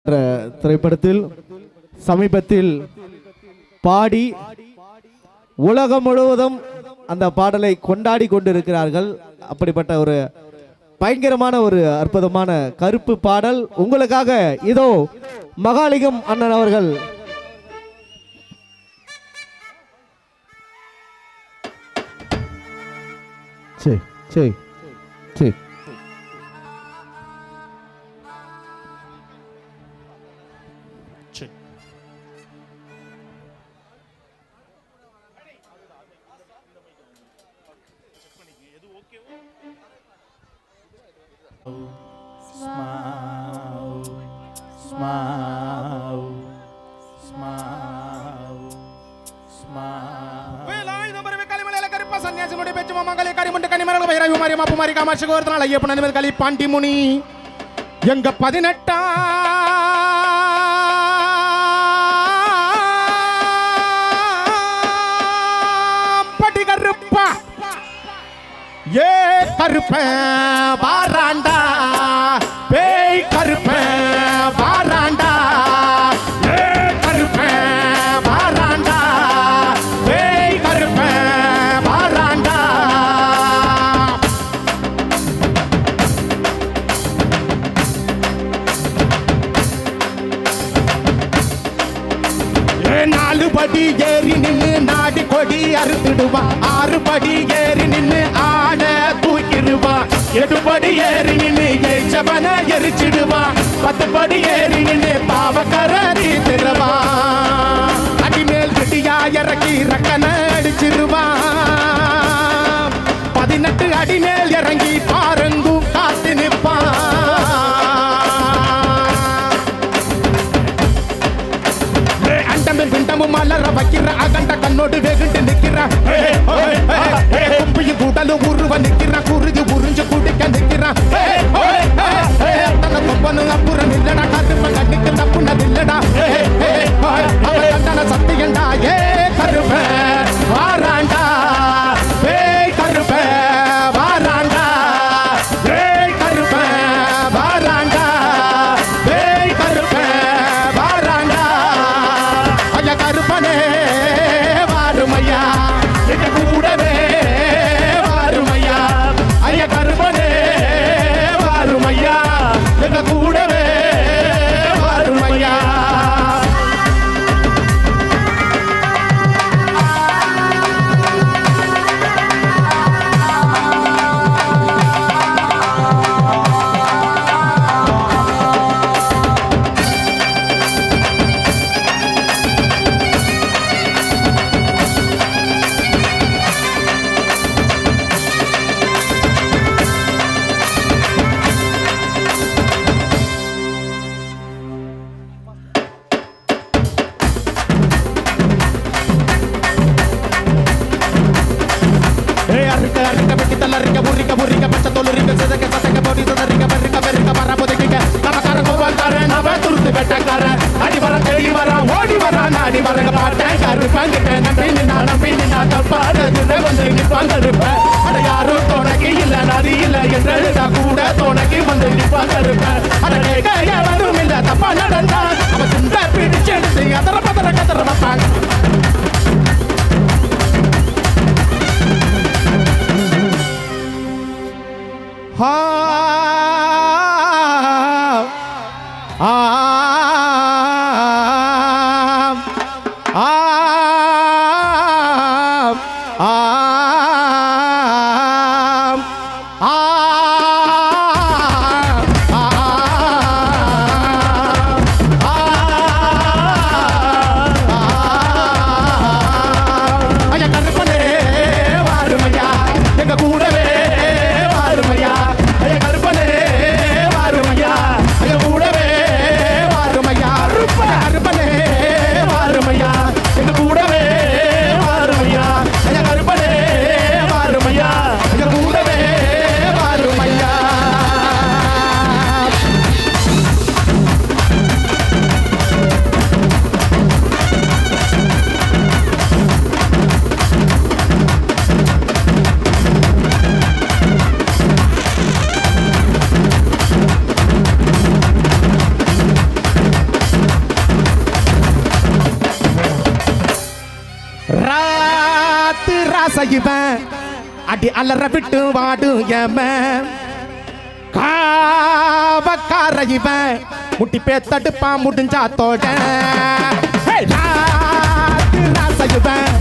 திரைப்படத்தில் சமீபத்தில் பாடி உலகம் முழுவதும் அந்த பாடலை கொண்டாடி கொண்டிருக்கிறார்கள். அப்படிப்பட்ட ஒரு பயங்கரமான ஒரு அற்புதமான கருப்பு பாடல் உங்களுக்காக இதோ மகாலிங்கம் அண்ணன் அவர்கள். சரி சரி சரி பாண்டி முனி எங்க 18 படி கருப்பா ஏ கருப்ப வாராண்டா பேய் கருப்ப வாராண்டா ஏ கருப்ப வாராண்டா பேய் கருப்ப வாராண்டா நாலு படி ஏறி நின்னு நாடி கொடி அறுத்துடுவா, 6 படி ஏறி நின்னு ஆட தூக்கிடுவா, 8 படி ஏறி நின்னு எச்சவன எரிச்சிடுவா, 10 படி ஏறி நின்னு பாவக்கரடி திருவா, அடிமேல் கட்டியா இறக்கி ரக்கன அடிச்சிருவா, 18 அடிமேல் இறங்கி பாருங்கும் காத்து நிற்பா. பிண்டமும் மலர வைக்கிற அகண்ட கண்ணோடு வெகுண்டு நிற்கிற கும்பியும் கூடலும் உருவ நிற்கிற குருதி உறிஞ்சு குடிக்க நிற்கிற தொப்பனும் அப்புறம் இல்லடா கருப்ப கண்ணுக்கு தப்புனதில்லடா கண்டன சத்தியண்டா ஏ கருப்ப வாராண்டா ஏய் கருப்ப வாராண்டா ஏய் கருப்ப வாராண்டா ஏய் கருப்ப வாராண்டா கருப்பனே வாருமையா எங்க கூடவே வாருமையா ஐய கருப்பனே வாருமையா எங்க கூடவே வாருமையா. யாரும் துணைக்கு இல்ல நதி இல்ல என்றா கூட துணைக்கு வந்து நிற்பாங்க இல்ல தப்பா நடந்தா அவன் சுண்ட பிடிச்சு எடுத்து அதர பதற கதற வைப்பாங்க. ராசைவன் அடி அலற விட்டு வாடும் ஏம காவக்கார இவன் முட்டி பேத்தடுப்பா முடிஞ்சா தோட ராசைவன்